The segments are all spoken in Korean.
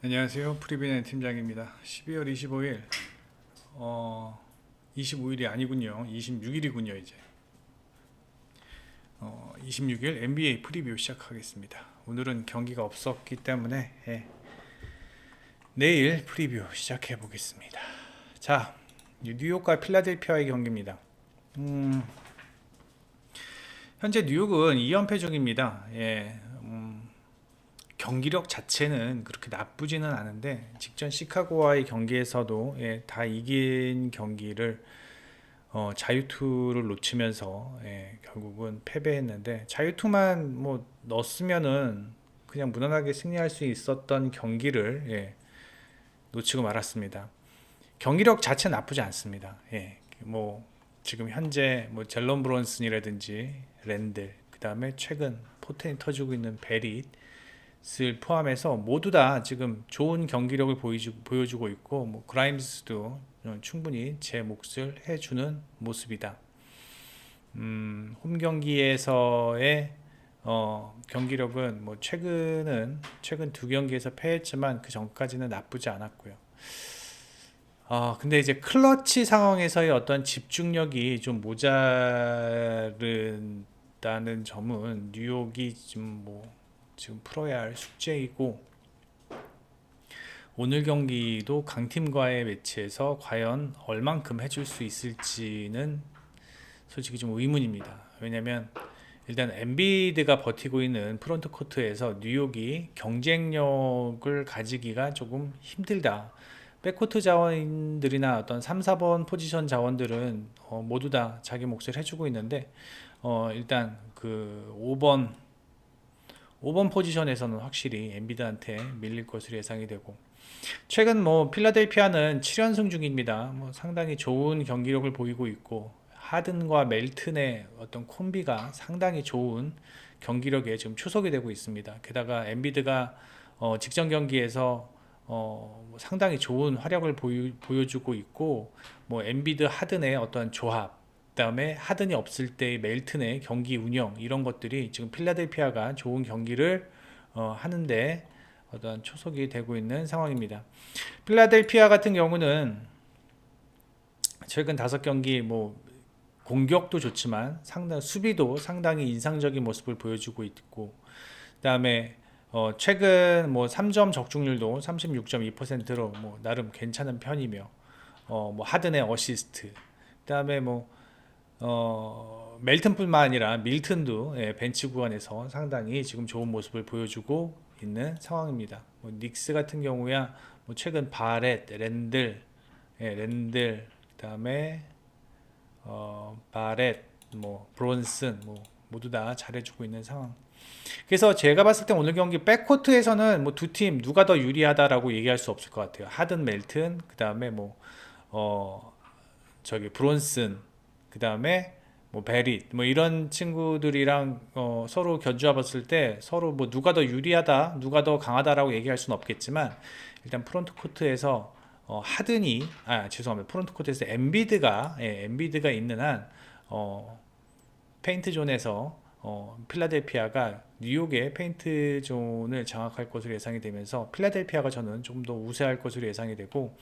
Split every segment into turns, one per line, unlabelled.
안녕하세요. 프리비네 팀장입니다. 12월 25일 25일이 아니군요. 26일이군요. 이제 26일 NBA 프리뷰 시작하겠습니다. 오늘은 경기가 없었기 때문에 내일 프리뷰 시작해 보겠습니다. 자, 뉴욕과 필라델피아의 경기입니다. 현재 뉴욕은 2연패 중입니다. 경기력 자체는 그렇게 나쁘지는 않은데 직전 시카고와의 경기에서도 다 이긴 경기를 자유투를 놓치면서 결국은 패배했는데, 자유투만 뭐 넣었으면은 그냥 무난하게 승리할 수 있었던 경기를 놓치고 말았습니다. 경기력 자체는 나쁘지 않습니다. 뭐 지금 현재 뭐 젤런 브론슨이라든지 랜들, 그 다음에 최근 포텐이 터지고 있는 베릿 을 포함해서 모두 다 지금 좋은 경기력을 보여주고 있고, 뭐 그라임스도 충분히 제 몫을 해주는 모습이다. 홈 경기에서의 경기력은 뭐 최근 두 경기에서 패했지만 그 전까지는 나쁘지 않았고요. 근데 이제 클러치 상황에서의 어떤 집중력이 좀 모자른다는 점은 뉴욕이 지금 풀어야 할 숙제이고, 오늘 경기도 강팀과의 매치에서 과연 얼만큼 해줄 수 있을지는 솔직히 좀 의문입니다. 왜냐면 일단 엔비드가 버티고 있는 프론트 코트에서 뉴욕이 경쟁력을 가지기가 조금 힘들다. 백코트 자원들이나 어떤 3, 4번 포지션 자원들은 모두 다 자기 몫을 해주고 있는데, 일단 그 5번 포지션에서는 확실히 엔비드한테 밀릴 것으로 예상이 되고, 최근 뭐 필라델피아는 7연승 중입니다. 뭐 상당히 좋은 경기력을 보이고 있고, 하든과 멜튼의 어떤 콤비가 상당히 좋은 경기력에 지금 추석이 되고 있습니다. 게다가 엔비드가 직전 경기에서 상당히 좋은 활약을 보여주고 있고, 뭐 엔비드 하든의 어떤 조합, 그다음에 하든이 없을 때의 멜튼의 경기 운영, 이런 것들이 지금 필라델피아가 좋은 경기를 하는데 어떤 초석이 되고 있는 상황입니다. 필라델피아 같은 경우는 최근 5경기 뭐 공격도 좋지만 수비도 상당히 인상적인 모습을 보여주고 있고, 그다음에 최근 뭐 3점 적중률도 36.2%로 뭐 나름 괜찮은 편이며, 뭐 하든의 어시스트, 그다음에 뭐 멜튼뿐만 아니라 밀튼도 벤치 구간에서 상당히 지금 좋은 모습을 보여주고 있는 상황입니다. 뭐 닉스 같은 경우야 뭐 최근 바렛, 랜들, 그다음에 바렛, 뭐 브론슨, 뭐 모두 다 잘해주고 있는 상황. 그래서 제가 봤을 때 오늘 경기 백코트에서는 뭐 두 팀 누가 더 유리하다라고 얘기할 수 없을 것 같아요. 하든, 멜튼, 그다음에 뭐 저기 브론슨, 그 다음에 뭐 베릿, 뭐 이런 친구들이랑 서로 견주해 봤을 때 서로 뭐 누가 더 유리하다, 누가 더 강하다라고 얘기할 수는 없겠지만, 일단 프론트 코트에서 죄송합니다. 프론트 코트에서 엔비드가 있는 한 페인트 존에서 필라델피아가 뉴욕의 페인트 존을 장악할 것으로 예상이 되면서 필라델피아가 저는 조금 더 우세할 것으로 예상이 되고,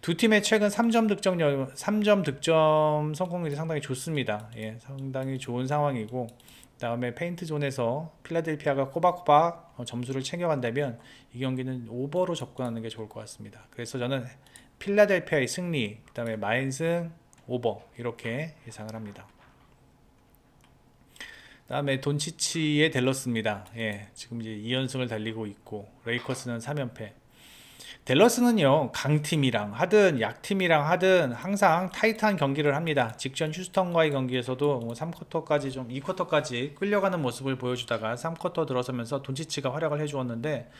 두 팀의 최근 3점 득점 성공률이 상당히 좋습니다. 상당히 좋은 상황이고, 그다음에 페인트 존에서 필라델피아가 꼬박꼬박 점수를 챙겨간다면 이 경기는 오버로 접근하는 게 좋을 것 같습니다. 그래서 저는 필라델피아의 승리, 그다음에 마인승 오버, 이렇게 예상을 합니다. 다음에 돈치치의 댈러스입니다. 지금 이제 2연승을 달리고 있고, 레이커스는 3연패. 댈러스는요, 강팀이랑 하든 약팀이랑 하든 항상 타이트한 경기를 합니다. 직전 휴스턴과의 경기에서도 뭐 3쿼터까지 2쿼터까지 끌려가는 모습을 보여주다가 3쿼터 들어서면서 돈치치가 활약을 해주었는데,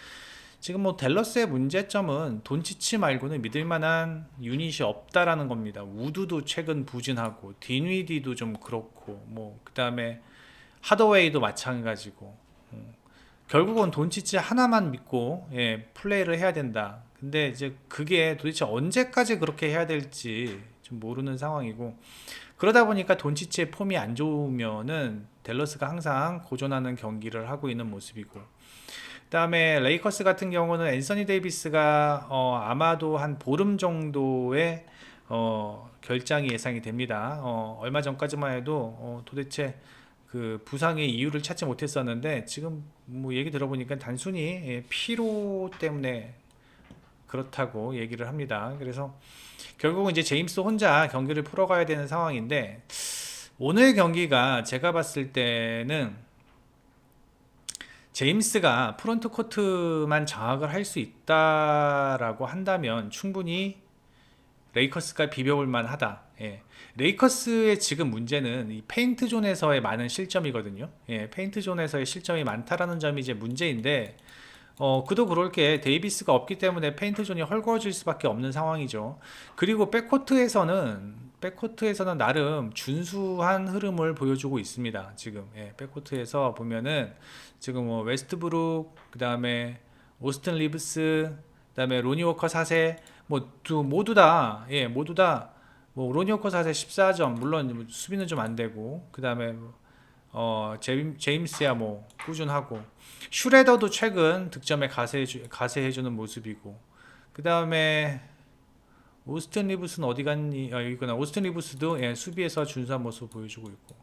지금 뭐 댈러스의 문제점은 돈치치 말고는 믿을만한 유닛이 없다라는 겁니다. 우드도 최근 부진하고, 디뉘디도 좀 그렇고, 뭐 그 다음에 하더웨이도 마찬가지고, 결국은 돈치치 하나만 믿고 플레이를 해야 된다. 근데 이제 그게 도대체 언제까지 그렇게 해야 될지 좀 모르는 상황이고, 그러다 보니까 돈치치의 폼이 안 좋으면은 댈러스가 항상 고전하는 경기를 하고 있는 모습이고, 그다음에 레이커스 같은 경우는 앤서니 데이비스가 아마도 한 보름 정도의 결장이 예상이 됩니다. 얼마 전까지만 해도 도대체 그 부상의 이유를 찾지 못했었는데 지금 뭐 얘기 들어보니까 단순히 피로 때문에 그렇다고 얘기를 합니다. 그래서 결국은 이제 제임스 혼자 경기를 풀어가야 되는 상황인데 오늘 경기가 제가 봤을 때는 제임스가 프론트 코트만 장악을 할 수 있다라고 한다면 충분히 레이커스가 비벼볼 만하다. 예. 레이커스의 지금 문제는 이 페인트 존에서의 많은 실점이거든요. 예, 페인트 존에서의 실점이 많다라는 점이 이제 문제인데 그도 그럴 게 데이비스가 없기 때문에 페인트 존이 헐거워질 수밖에 없는 상황이죠. 그리고 백코트에서는 나름 준수한 흐름을 보여주고 있습니다. 지금 백코트에서 보면은 지금 뭐 웨스트브룩, 그다음에 오스틴 리브스, 그다음에 로니 워커 4세 모두 다 뭐 로니 워커 4세 14점, 물론 수비는 좀 안 되고, 그다음에 제임스야 뭐 꾸준하고, 슈레더도 최근 득점에 가세해주는 모습이고, 그 다음에 오스틴 리브스는 어디 갔니? 여기구나. 오스틴 리브스도 수비에서 준수한 모습 보여주고 있고,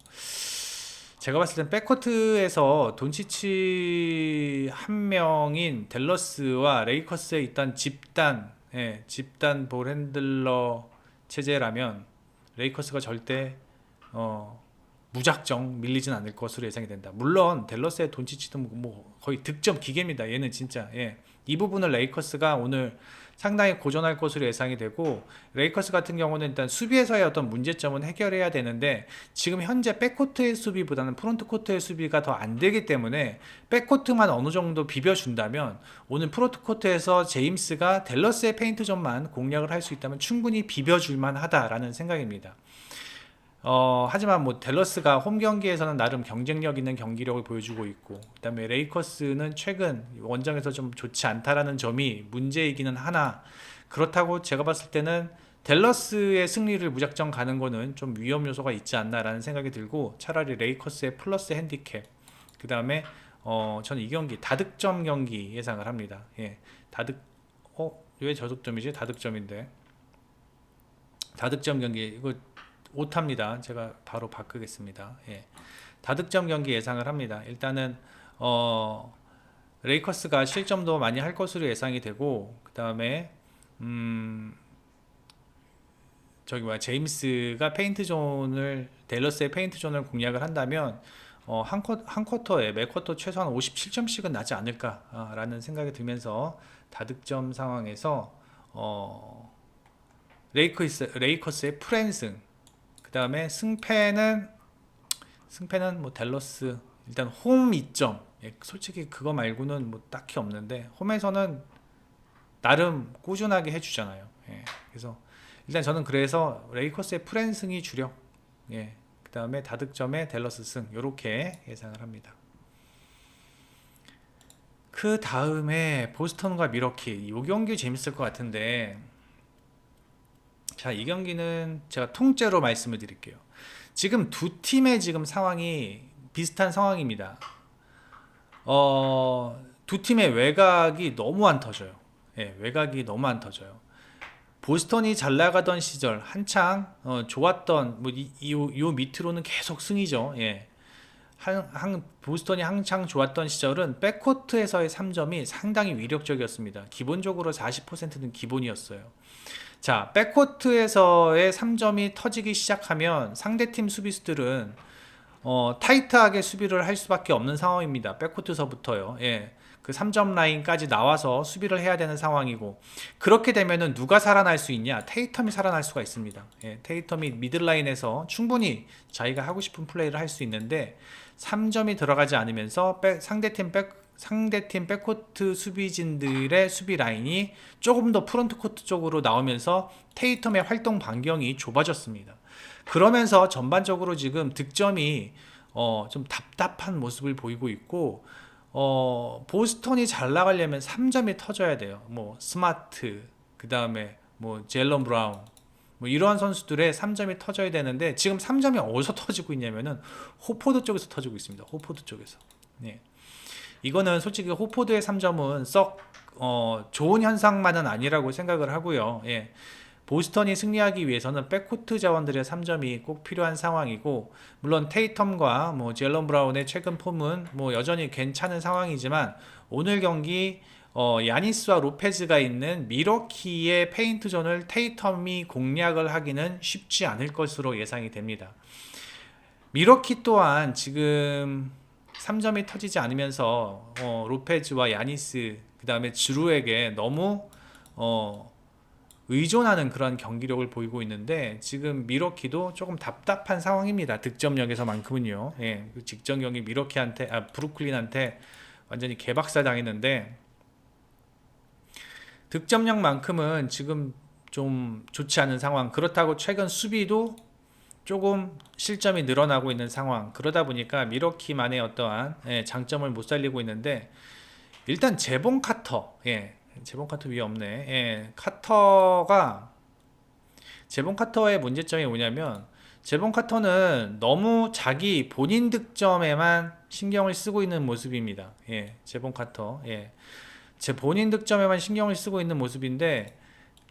제가 봤을 땐 백코트에서 돈치치 한 명인 댈러스와 레이커스의 일단 집단 볼 핸들러 체제라면 레이커스가 절대 무작정 밀리진 않을 것으로 예상이 된다. 물론 댈러스의 돈치치도 뭐 거의 득점 기계입니다. 얘는 진짜 이 부분을 레이커스가 오늘 상당히 고전할 것으로 예상이 되고, 레이커스 같은 경우는 일단 수비에서의 어떤 문제점은 해결해야 되는데 지금 현재 백코트의 수비보다는 프론트코트의 수비가 더 안 되기 때문에 백코트만 어느 정도 비벼준다면 오늘 프론트코트에서 제임스가 댈러스의 페인트존만 공략을 할 수 있다면 충분히 비벼줄 만하다라는 생각입니다. 하지만 뭐 댈러스가 홈 경기에서는 나름 경쟁력 있는 경기력을 보여주고 있고, 그다음에 레이커스는 최근 원정에서 좀 좋지 않다라는 점이 문제이기는 하나, 그렇다고 제가 봤을 때는 댈러스의 승리를 무작정 가는 거는 좀 위험 요소가 있지 않나라는 생각이 들고, 차라리 레이커스의 플러스 핸디캡, 그다음에 저는 이 경기 다득점 경기 예상을 합니다. 왜 저득점이지? 다득점인데 다득점 경기 이거 오타입니다. 제가 바로 바꾸겠습니다. 다득점 경기 예상을 합니다. 일단은 레이커스가 실점도 많이 할 것으로 예상이 되고, 그 다음에 제임스가 댈러스의 페인트 존을 공략을 한다면 한 쿼터에 매 쿼터 최소한 57점씩은 나지 않을까라는 생각이 들면서 다득점 상황에서 레이커스의 풀앤승, 그 다음에 승패는 뭐 댈러스 일단 홈 2점, 솔직히 그거 말고는 뭐 딱히 없는데 홈에서는 나름 꾸준하게 해주잖아요. 그래서 일단 저는 그래서 레이커스의 풀앤승이 주력, 그 다음에 다득점에 댈러스 승, 요렇게 예상을 합니다. 그 다음에 보스턴과 미러키, 이 경기 재밌을 것 같은데, 자, 이 경기는 제가 통째로 말씀을 드릴게요. 지금 두 팀의 지금 상황이 비슷한 상황입니다. 두 팀의 외곽이 너무 안 터져요. 외곽이 너무 안 터져요. 보스턴이 잘 나가던 시절 한창 좋았던 요 밑으로는 계속 승이죠. 보스턴이 한창 좋았던 시절은 백코트에서의 3점이 상당히 위력적이었습니다. 기본적으로 40%는 기본이었어요. 자, 백코트에서의 3점이 터지기 시작하면 상대팀 수비수들은 타이트하게 수비를 할 수밖에 없는 상황입니다. 백코트서부터요. 그 3점 라인까지 나와서 수비를 해야 되는 상황이고, 그렇게 되면은 누가 살아날 수 있냐? 테이텀이 살아날 수가 있습니다. 테이텀이 미들라인에서 충분히 자기가 하고 싶은 플레이를 할 수 있는데 3점이 들어가지 않으면서 상대팀 백코트 수비진들의 수비 라인이 조금 더 프론트코트 쪽으로 나오면서 테이텀의 활동 반경이 좁아졌습니다. 그러면서 전반적으로 지금 득점이 좀 답답한 모습을 보이고 있고, 보스턴이 잘 나가려면 3점이 터져야 돼요. 뭐 스마트, 그 다음에 뭐 제일런 브라운, 뭐 이러한 선수들의 3점이 터져야 되는데 지금 3점이 어디서 터지고 있냐면은 호포드 쪽에서 터지고 있습니다. 호포드 쪽에서. 이거는 솔직히 호포드의 3점은 썩 좋은 현상만은 아니라고 생각을 하고요. 예. 보스턴이 승리하기 위해서는 백코트 자원들의 3점이 꼭 필요한 상황이고, 물론 테이텀과 뭐 제일런 브라운의 최근 폼은 뭐 여전히 괜찮은 상황이지만, 오늘 경기 야니스와 로페즈가 있는 미러키의 페인트 존을 테이텀이 공략을 하기는 쉽지 않을 것으로 예상이 됩니다. 미러키 또한 지금 3점이 터지지 않으면서 로페즈와 야니스, 그 다음에 주루에게 너무 의존하는 그런 경기력을 보이고 있는데, 지금 미러키도 조금 답답한 상황입니다. 득점력에서만큼은요. 예, 그 직전 경기 미러키한테, 브루클린한테 완전히 개박살 당했는데, 득점력만큼은 지금 좀 좋지 않은 상황. 그렇다고 최근 수비도 조금 실점이 늘어나고 있는 상황. 그러다 보니까 미러키만의 어떠한 장점을 못 살리고 있는데, 일단 제본 카터, 제본 카터 위에 없네. 제본 카터의 문제점이 뭐냐면, 제본 카터는 너무 자기 본인 득점에만 신경을 쓰고 있는 모습입니다. 제본 카터. 제 본인 득점에만 신경을 쓰고 있는 모습인데,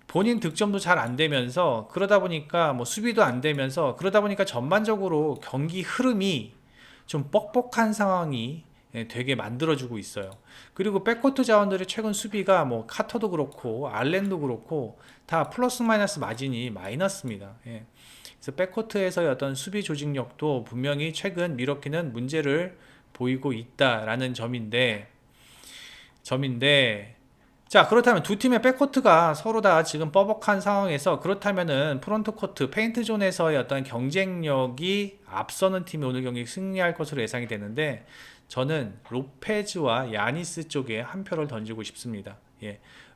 본인 득점도 잘 안 되면서, 그러다 보니까 뭐 수비도 안 되면서, 그러다 보니까 전반적으로 경기 흐름이 좀 뻑뻑한 상황이 되게 만들어주고 있어요. 그리고 백코트 자원들의 최근 수비가 뭐 카터도 그렇고 알렌도 그렇고 다 플러스 마이너스 마진이 마이너스입니다. 그래서 백코트에서의 어떤 수비 조직력도 분명히 최근 미러키는 문제를 보이고 있다라는 점인데, 자, 그렇다면 두 팀의 백코트가 서로 다 지금 뻐벅한 상황에서, 그렇다면은 프론트 코트 페인트 존에서의 어떤 경쟁력이 앞서는 팀이 오늘 경기 승리할 것으로 예상이 되는데, 저는 로페즈와 야니스 쪽에 한 표를 던지고 싶습니다.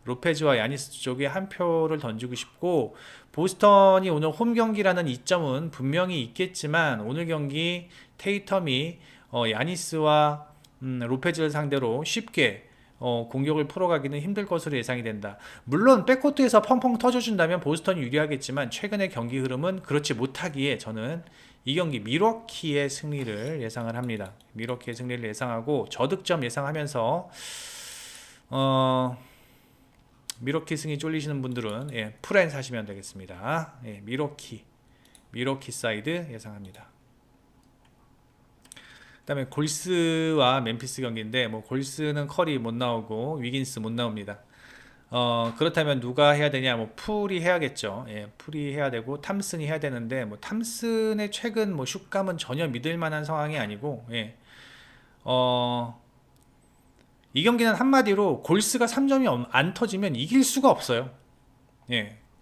로페즈와 야니스 쪽에 한 표를 던지고 싶고, 보스턴이 오늘 홈 경기라는 이점은 분명히 있겠지만, 오늘 경기 테이텀이 야니스와 로페즈를 상대로 쉽게 공격을 풀어가기는 힘들 것으로 예상이 된다. 물론 백코트에서 펑펑 터져준다면 보스턴이 유리하겠지만, 최근의 경기 흐름은 그렇지 못하기에 저는 이 경기 미러키의 승리를 예상을 합니다. 미러키의 승리를 예상하고 저득점 예상하면서 미러키 승리 쫄리시는 분들은 풀엔 사시면 되겠습니다. 미러키 사이드 예상합니다. 그 다음에 골스와 멤피스 경기인데, 뭐 골스는 커리 못 나오고 위긴스 못 나옵니다. 그렇다면 누가 해야 되냐? 뭐 풀이 해야겠죠. 풀이 해야 되고 탐슨이 해야 되는데, 뭐 탐슨의 최근 뭐 슛감은 전혀 믿을 만한 상황이 아니고, 이 경기는 한마디로 골스가 3점이 안 터지면 이길 수가 없어요.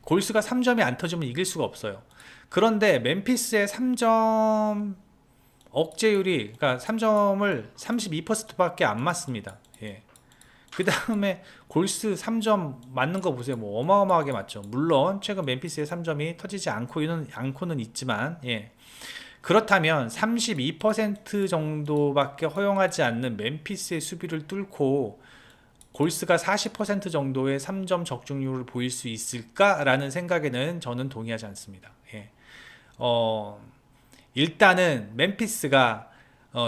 골스가 3점이 안 터지면 이길 수가 없어요. 그런데 멤피스의 3점 억제율이, 그러니까 3점을 32%밖에 안 맞습니다. 그 다음에 골스 3점 맞는 거 보세요. 뭐 어마어마하게 맞죠. 물론 최근 멤피스의 3점이 터지지 않고는 있지만, 그렇다면 32% 정도밖에 허용하지 않는 멤피스의 수비를 뚫고 골스가 40% 정도의 3점 적중률을 보일 수 있을까라는 생각에는 저는 동의하지 않습니다. 일단은 멤피스가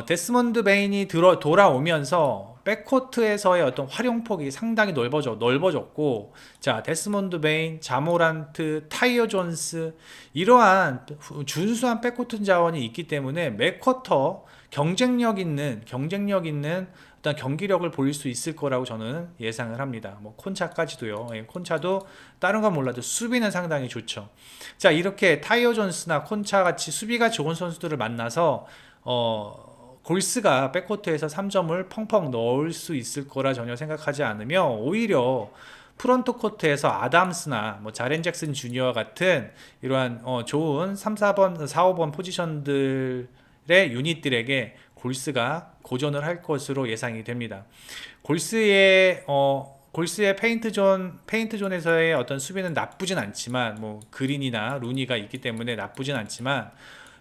데스몬드 베인이 돌아오면서 백코트에서의 어떤 활용폭이 상당히 넓어졌고, 자, 데스몬드 베인, 자모란트, 타이어 존스, 이러한 준수한 백코트 자원이 있기 때문에 맥쿼터 경쟁력 있는 어떤 경기력을 보일 수 있을 거라고 저는 예상을 합니다. 뭐 콘차까지도요. 콘차도 다른 건 몰라도 수비는 상당히 좋죠. 자, 이렇게 타이어 존스나 콘차 같이 수비가 좋은 선수들을 만나서 골스가 백코트에서 3점을 펑펑 넣을 수 있을 거라 전혀 생각하지 않으며, 오히려 프론트 코트에서 아담스나 뭐 자렌 잭슨 주니어와 같은 이러한 좋은 3, 4번, 4, 5번 포지션들의 유닛들에게 골스가 고전을 할 것으로 예상이 됩니다. 골스의 페인트존에서의 어떤 수비는 나쁘진 않지만, 뭐 그린이나 루니가 있기 때문에 나쁘진 않지만,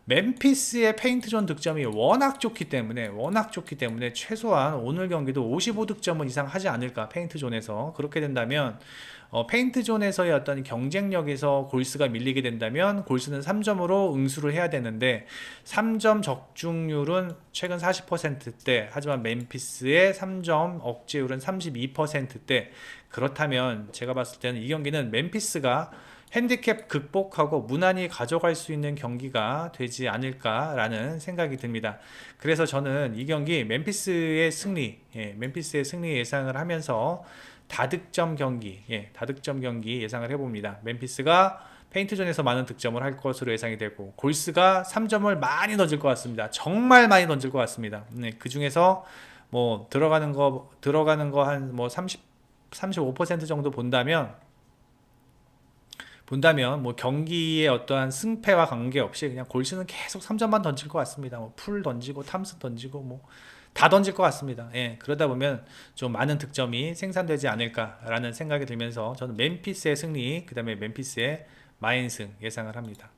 멤피스의 페인트존 득점이 워낙 좋기 때문에 최소한 오늘 경기도 55득점은 이상 하지 않을까, 페인트존에서. 그렇게 된다면 페인트존에서의 어떤 경쟁력에서 골스가 밀리게 된다면 골스는 3점으로 응수를 해야 되는데 3점 적중률은 최근 40%대, 하지만 멤피스의 3점 억제율은 32%대. 그렇다면 제가 봤을 때는 이 경기는 멤피스가 핸디캡 극복하고 무난히 가져갈 수 있는 경기가 되지 않을까라는 생각이 듭니다. 그래서 저는 이 경기 멤피스의 승리, 멤피스의 승리 예상을 하면서 다득점 경기, 다득점 경기 예상을 해봅니다. 멤피스가 페인트존에서 많은 득점을 할 것으로 예상이 되고 골스가 3점을 많이 던질 것 같습니다. 정말 많이 던질 것 같습니다. 그 중에서 뭐 들어가는 거 한 뭐 35% 정도 본다면 뭐 경기의 어떠한 승패와 관계없이 그냥 골스는 계속 3점만 던질 것 같습니다. 뭐 풀 던지고 탐스 던지고 뭐 다 던질 것 같습니다. 그러다 보면 좀 많은 득점이 생산되지 않을까라는 생각이 들면서 저는 멤피스의 승리, 그 다음에 멤피스의 마인승 예상을 합니다.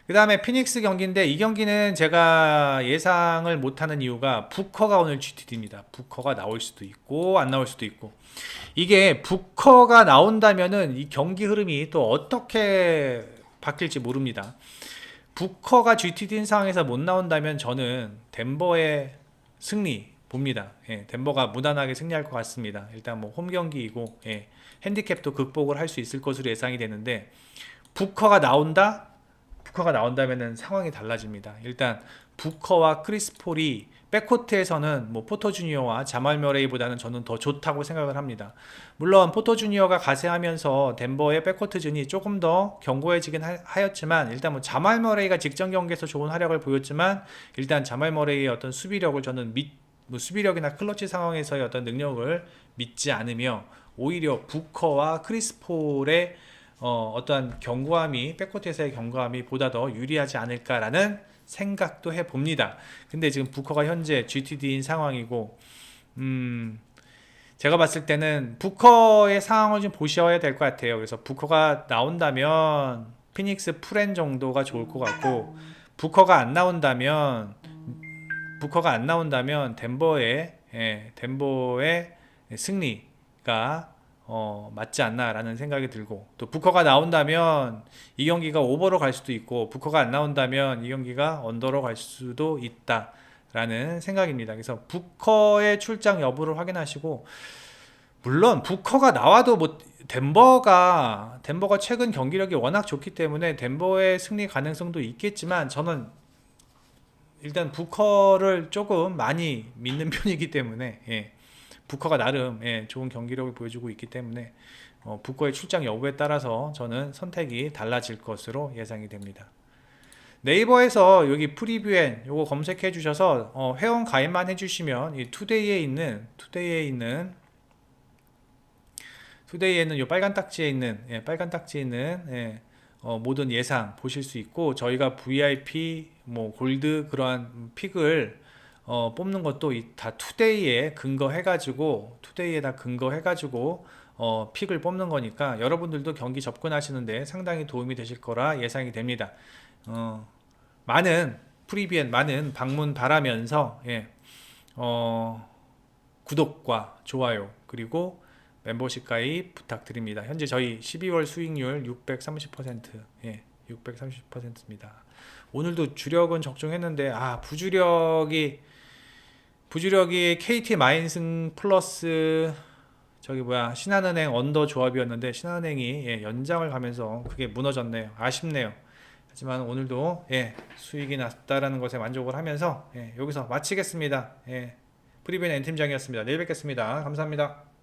그 다음에 피닉스 경기인데 이 경기는 제가 예상을 못하는 이유가 부커가 오늘 GTD입니다. 부커가 나올 수도 있고 안 나올 수도 있고, 이게 부커가 나온다면은 이 경기 흐름이 또 어떻게 바뀔지 모릅니다. 부커가 GTD인 상황에서 못 나온다면 저는 덴버의 승리 봅니다. 덴버가 무난하게 승리할 것 같습니다. 일단 뭐 홈 경기이고 핸디캡도 극복을 할 수 있을 것으로 예상이 되는데 부커가 나온다면은 상황이 달라집니다. 일단 부커와 크리스 폴이 백코트에서는 뭐 포터 주니어와 자말 머레이보다는 저는 더 좋다고 생각을 합니다. 물론 포터 주니어가 가세하면서 덴버의 백코트진이 조금 더 견고해지긴 하였지만, 일단 뭐 자말 머레이가 직전 경기에서 좋은 활약을 보였지만 일단 자말 머레이의 어떤 수비력을 저는 뭐 수비력이나 클러치 상황에서의 어떤 능력을 믿지 않으며 오히려 부커와 크리스 폴의 어떠한 견고함이, 백코트에서의 견고함이 보다 더 유리하지 않을까라는 생각도 해봅니다. 근데 지금 부커가 현재 GTD인 상황이고, 제가 봤을 때는 부커의 상황을 좀 보셔야 될 것 같아요. 그래서 부커가 나온다면 피닉스 프렌 정도가 좋을 것 같고, 부커가 안 나온다면 덴버의 승리가 맞지 않나라는 생각이 들고, 또 부커가 나온다면 이 경기가 오버로 갈 수도 있고, 부커가 안 나온다면 이 경기가 언더로 갈 수도 있다라는 생각입니다. 그래서 부커의 출장 여부를 확인하시고, 물론 부커가 나와도 뭐 덴버가 최근 경기력이 워낙 좋기 때문에 덴버의 승리 가능성도 있겠지만, 저는 일단 부커를 조금 많이 믿는 편이기 때문에 부커가 나름 좋은 경기력을 보여주고 있기 때문에 부커의 출장 여부에 따라서 저는 선택이 달라질 것으로 예상이 됩니다. 네이버에서 여기 프리뷰엔 요거 검색해 주셔서 회원 가입만 해주시면 이 투데이에는 요 빨간 딱지에 있는 모든 예상 보실 수 있고, 저희가 VIP 뭐 골드 그러한 픽을 뽑는 것도 다 투데이에다 근거해가지고 픽을 뽑는 거니까 여러분들도 경기 접근하시는데 상당히 도움이 되실 거라 예상이 됩니다. 많은 프리비엔 많은 방문 바라면서 구독과 좋아요 그리고 멤버십 가입 부탁드립니다. 현재 저희 12월 수익률 630%입니다. 오늘도 주력은 적중했는데 부주력이 KT 마인승 플러스 신한은행 언더 조합이었는데 신한은행이 연장을 가면서 그게 무너졌네요. 아쉽네요. 하지만 오늘도 수익이 났다라는 것에 만족을 하면서 여기서 마치겠습니다. 프리뷰엔 N팀장이었습니다. 내일 뵙겠습니다. 감사합니다.